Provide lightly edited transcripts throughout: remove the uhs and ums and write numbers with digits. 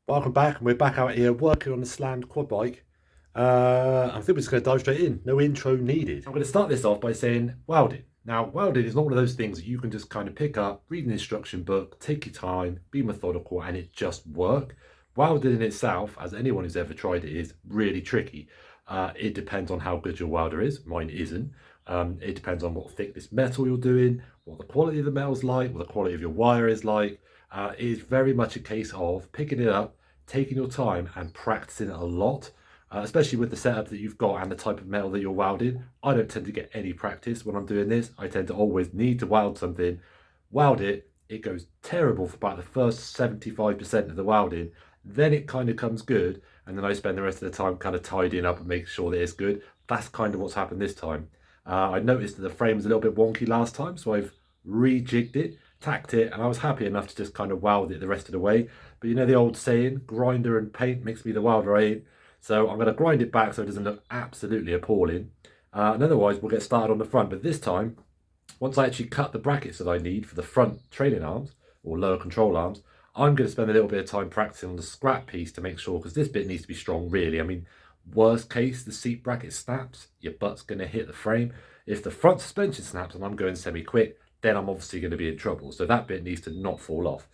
Welcome back, and we're back out here working on the slammed quad bike. I think we're just going to dive straight in. No intro needed. I'm going to start this off by saying welding. Now, welding is not one of those things that you can just kind of pick up, read an instruction book, take your time, be methodical, and it just work. Welding in itself, as anyone who's ever tried it, is really tricky. It depends on how good your welder is. Mine isn't. It depends on what thickness metal you're doing, what the quality of the metal's like, what the quality of your wire is like. It is very much a case of picking it up, taking your time and practicing it a lot, especially with the setup that you've got and the type of metal that you're welding. I don't tend to get any practice when I'm doing this. I tend to always need to weld something, weld it, it goes terrible for about the first 75% of the welding, then it kind of comes good, and then I spend the rest of the time kind of tidying up and making sure that it's good. That's kind of what's happened this time. I noticed that the frame was a little bit wonky last time, so I've rejigged it, tacked it, and I was happy enough to just kind of weld it the rest of the way. But you know the old saying, grinder and paint makes me the welder I ain't. So I'm going to grind it back so it doesn't look absolutely appalling. And otherwise we'll get started on the front. But this time, once I actually cut the brackets that I need for the front trailing arms or lower control arms, I'm going to spend a little bit of time practicing on the scrap piece to make sure, because this bit needs to be strong really. I mean, worst case, the seat bracket snaps, your butt's going to hit the frame. If the front suspension snaps and I'm going semi-quick, then I'm obviously going to be in trouble. So that bit needs to not fall off.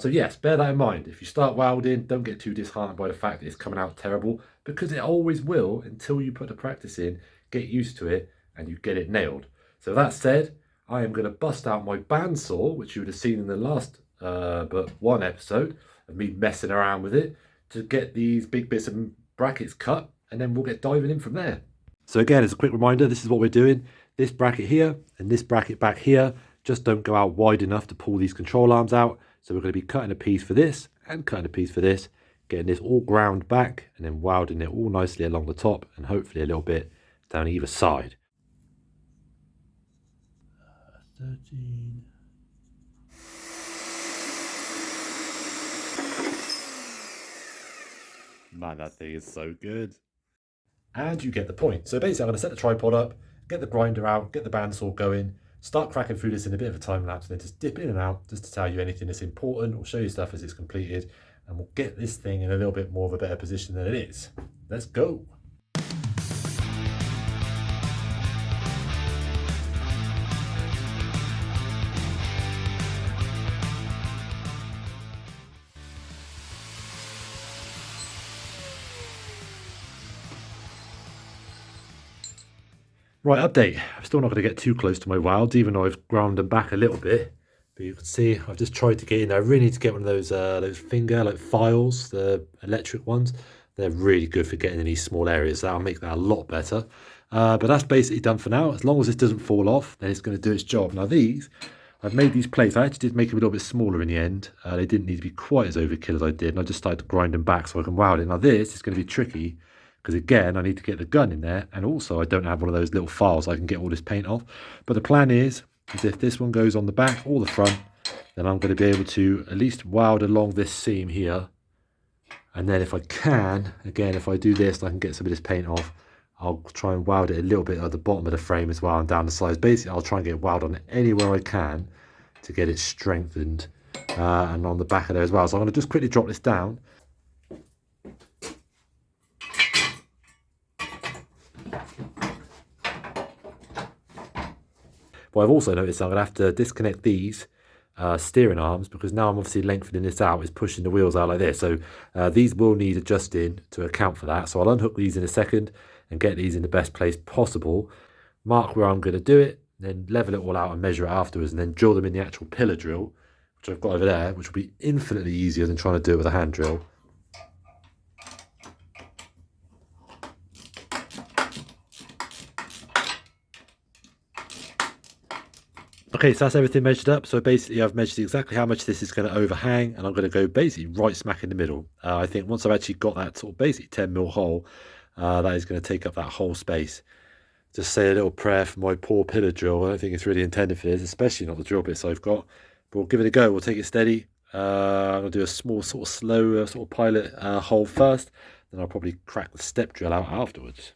So yes, bear that in mind. If you start welding, don't get too disheartened by the fact that it's coming out terrible, because it always will until you put the practice in, get used to it, and you get it nailed. So that said, I am going to bust out my bandsaw, which you would have seen in the last but one episode of me messing around with it, to get these big bits of brackets cut, and then we'll get diving in from there. So again, as a quick reminder, this is what we're doing. This bracket here and this bracket back here just don't go out wide enough to pull these control arms out. So we're going to be cutting a piece for this and cutting a piece for this, getting this all ground back and then welding it all nicely along the top and hopefully a little bit down either side. 13. Man, that thing is so good. And you get the point. So basically I'm going to set the tripod up, get the grinder out, get the bandsaw going, start cracking through this in a bit of a time lapse, and then just dip in and out just to tell you anything that's important or show you stuff as it's completed, and we'll get this thing in a little bit more of a better position than it is. Let's go. Right, update. I'm still not going to get too close to my welds, even though I've ground them back a little bit. But you can see I've just tried to get in there. I really need to get one of those finger like files, the electric ones. They're really good for getting in these small areas. That'll make that a lot better. But that's basically done for now. As long as this doesn't fall off, then it's going to do its job. Now these, I've made these plates. I actually did make them a little bit smaller in the end. They didn't need to be quite as overkill as I did. And I just started to grind them back so I can weld it. Now this is going to be tricky, because again, I need to get the gun in there, and also I don't have one of those little files I can get all this paint off. But the plan is if this one goes on the back or the front, then I'm going to be able to at least weld along this seam here. And then if I can, again, if I do this, I can get some of this paint off. I'll try and weld it a little bit at the bottom of the frame as well and down the sides. Basically, I'll try and get weld on it anywhere I can to get it strengthened, and on the back of there as well. So I'm going to just quickly drop this down. But I've also noticed I'm going to have to disconnect these steering arms, because now I'm obviously lengthening this out, is pushing the wheels out like this. So these will need adjusting to account for that. So I'll unhook these in a second and get these in the best place possible. Mark where I'm going to do it, then level it all out and measure it afterwards, and then drill them in the actual pillar drill, which I've got over there, which will be infinitely easier than trying to do it with a hand drill. Okay, so that's everything measured up. So basically I've measured exactly how much this is going to overhang, and I'm going to go basically right smack in the middle. I think once I've actually got that sort of basically 10mm hole, that is going to take up that whole space. Just say a little prayer for my poor pillar drill. I don't think it's really intended for this, especially not the drill bits I've got. But we'll give it a go. We'll take it steady. I'm going to do a small sort of slow sort of pilot hole first. Then I'll probably crack the step drill out afterwards.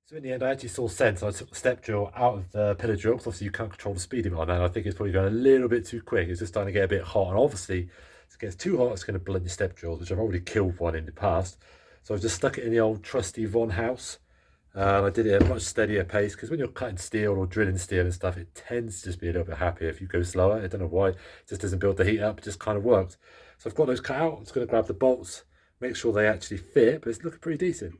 So in the end, I actually saw sense. I took the step drill out of the pillar drill because obviously you can't control the speed of it on that. I think it's probably going a little bit too quick. It's just starting to get a bit hot. And obviously, if it gets too hot, it's going to blunt your step drills, which I've already killed one in the past. So I've just stuck it in the old trusty Von House. And I did it at a much steadier pace because when you're cutting steel or drilling steel and stuff, it tends to just be a little bit happier if you go slower. I don't know why. It just doesn't build the heat up. It just kind of works. So I've got those cut out. I'm just going to grab the bolts, make sure they actually fit, but it's looking pretty decent.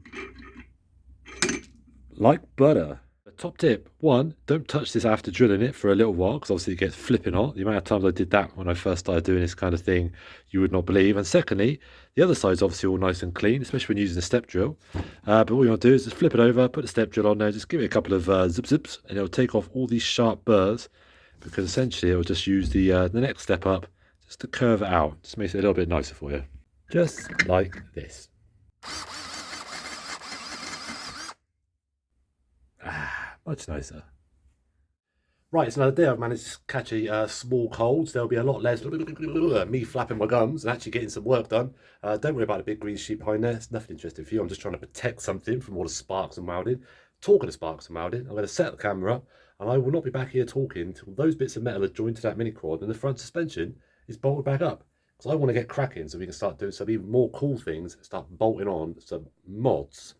Like butter. A top tip, one, don't touch this after drilling it for a little while because obviously it gets flipping hot. The amount of times I did that when I first started doing this kind of thing, you would not believe. And secondly, the other side's obviously all nice and clean, especially when using a step drill. But what you want to do is just flip it over, put the step drill on there, just give it a couple of zips, and it'll take off all these sharp burrs because essentially it'll just use the next step up just to curve it out. Just makes it a little bit nicer for you. Just like this. Much nicer. Right, it's another day. I've managed to catch a small cold. So there'll be a lot less me flapping my gums and actually getting some work done. Don't worry about the big green sheet behind there. It's nothing interesting for you. I'm just trying to protect something from all the sparks and welding. Talking of sparks and welding, I'm going to set the camera up and I will not be back here talking until those bits of metal are joined to that mini quad and the front suspension is bolted back up. Because I want to get cracking so we can start doing some even more cool things and start bolting on some mods.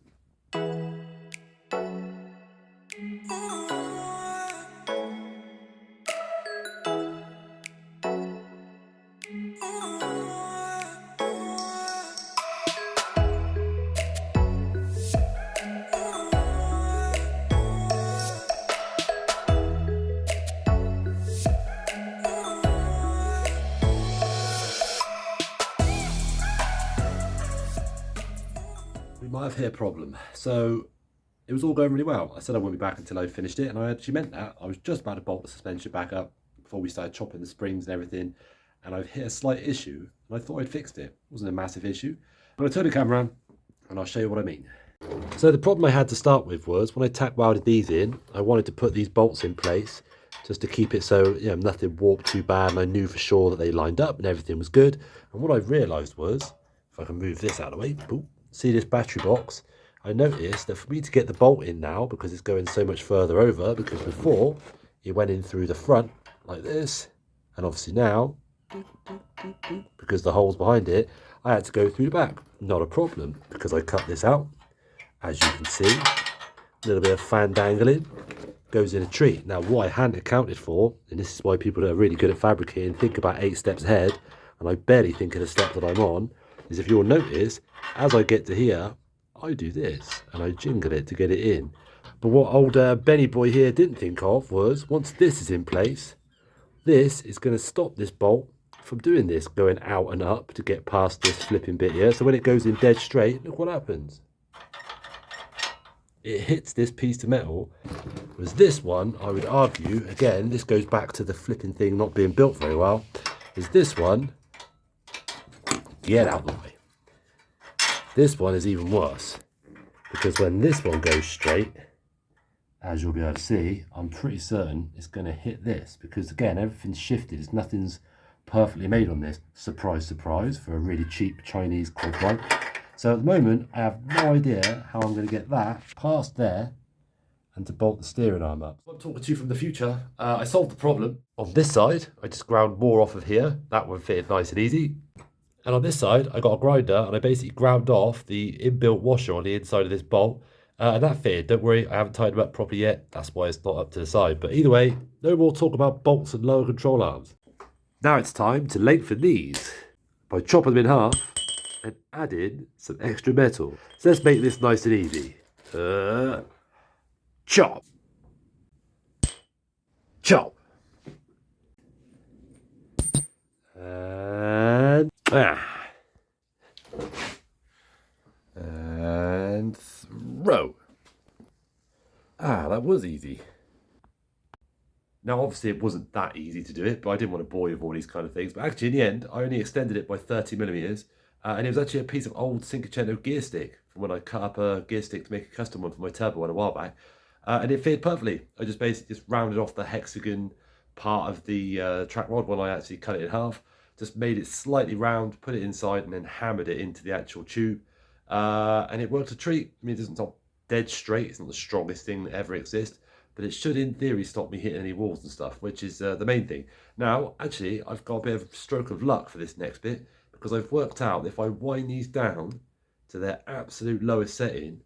Might have hit a problem. So it was all going really well. I said I wouldn't be back until I finished it, and I actually meant that. I was just about to bolt the suspension back up before we started chopping the springs and everything, and I've hit a slight issue, and I thought I'd fixed it. It wasn't a massive issue. I'm going to turn the camera on, and I'll show you what I mean. So the problem I had to start with was when I tack welded these in, I wanted to put these bolts in place just to keep it so nothing warped too bad, and I knew for sure that they lined up and everything was good. And what I realised was, if I can move this out of the way, boop, see this battery box, I noticed that for me to get the bolt in now, because it's going so much further over, because before it went in through the front like this, and obviously now, because the hole's behind it, I had to go through the back. Not a problem, because I cut this out, as you can see, a little bit of fan dangling, goes in a tree. Now what I hadn't accounted for, and this is why people that are really good at fabricating think about 8 steps ahead, and I barely think of the step that I'm on, is if you'll notice, as I get to here, I do this, and I jingle it to get it in. But what old Benny boy here didn't think of was, once this is in place, this is going to stop this bolt from doing this, going out and up to get past this flipping bit here. So when it goes in dead straight, look what happens. It hits this piece of metal. Whereas this one, I would argue, again, this goes back to the flipping thing not being built very well, is this one, get out of the way. This one is even worse, because when this one goes straight, as you'll be able to see, I'm pretty certain it's going to hit this, because again, everything's shifted. Nothing's perfectly made on this. Surprise, surprise, for a really cheap Chinese quad bike. So at the moment, I have no idea how I'm going to get that past there and to bolt the steering arm up. I'm talking to you from the future. I solved the problem. On this side, I just ground more off of here. That one fitted nice and easy. And on this side, I got a grinder and I basically ground off the inbuilt washer on the inside of this bolt. And that fitted. Don't worry, I haven't tied them up properly yet. That's why it's not up to the side. But either way, no more talk about bolts and lower control arms. Now it's time to lengthen these by chopping them in half and adding some extra metal. So let's make this nice and easy. Chop. Chop. And and throw. That was easy. Now obviously it wasn't that easy to do it, but I didn't want to bore you with all these kind of things. But actually in the end, I only extended it by 30mm, and it was actually a piece of old Cinquecento gear stick from when I cut up a gear stick to make a custom one for my turbo one a while back. And it fitted perfectly. I just basically just rounded off the hexagon part of the track rod when I actually cut it in half. Just made it slightly round, put it inside, and then hammered it into the actual tube. And it worked a treat. I mean, it doesn't not dead straight. It's not the strongest thing that ever exists, but it should in theory stop me hitting any walls and stuff, which is the main thing. Now, actually, I've got a bit of stroke of luck for this next bit, because I've worked out if I wind these down to their absolute lowest setting,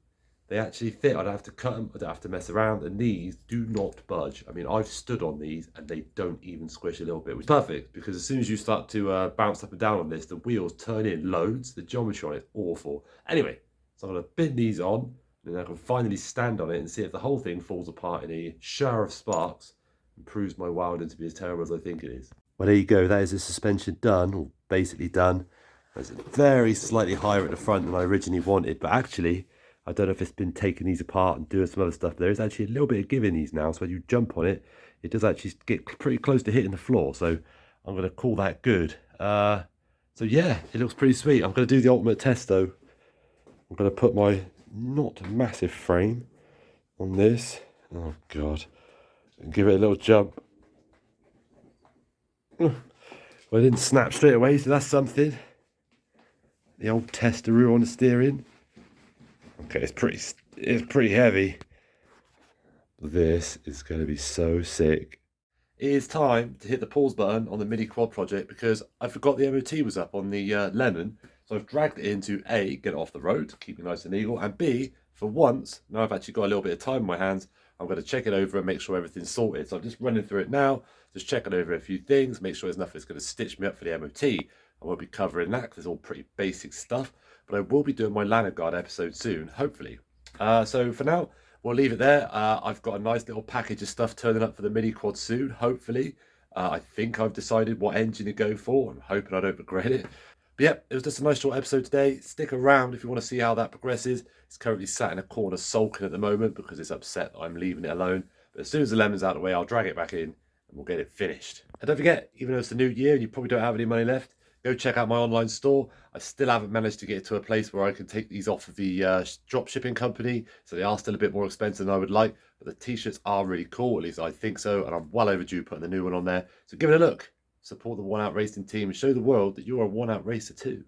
they actually fit. I don't have to cut them, I don't have to mess around, and these do not budge. I mean, I've stood on these and they don't even squish a little bit, which is perfect, because as soon as you start to bounce up and down on this, the wheels turn in loads. The geometry on it is awful. Anyway, so I'm going to bin these on, and then I can finally stand on it and see if the whole thing falls apart in a shower of sparks and proves my Welding to be as terrible as I think it is. Well, there you go. That is the suspension done, or basically done. It's very slightly higher at the front than I originally wanted, but actually, I don't know if it's been taking these apart and doing some other stuff, but there is actually a little bit of give in these now. So when you jump on it, it does actually get pretty close to hitting the floor. So I'm going to call that good. So yeah, it looks pretty sweet. I'm going to do the ultimate test though. I'm going to put my not massive frame on this. Oh God. And give it a little jump. Well, it didn't snap straight away, so that's something. The old testeroo on the steering. Okay, it's pretty heavy. This is going to be so sick. It is time to hit the pause button on the mini quad project, because I forgot the MOT was up on the Lemon. So I've dragged it in to A, get it off the road, keep it nice and legal, and B, for once, now I've actually got a little bit of time in my hands, I'm going to check it over and make sure everything's sorted. So I'm just running through it now, just checking over a few things, make sure there's nothing that's going to stitch me up for the MOT. I won't be covering that because it's all pretty basic stuff, but I will be doing my lanyard guard episode soon, hopefully. So for now, we'll leave it there. I've got a nice little package of stuff turning up for the mini quad soon, hopefully. I think I've decided what engine to go for. I'm hoping I don't regret it. But yeah, it was just a nice short episode today. Stick around if you want to see how that progresses. It's currently sat in a corner sulking at the moment because it's upset that I'm leaving it alone. But as soon as the lemon's out of the way, I'll drag it back in and we'll get it finished. And don't forget, even though it's the new year and you probably don't have any money left, go check out my online store. I still haven't managed to get it to a place where I can take these off of the drop shipping company. So they are still a bit more expensive than I would like. But the t-shirts are really cool, at least I think so. And I'm well overdue putting the new one on there. So give it a look. Support the One Out Racing team and show the world that you're a One Out Racer too.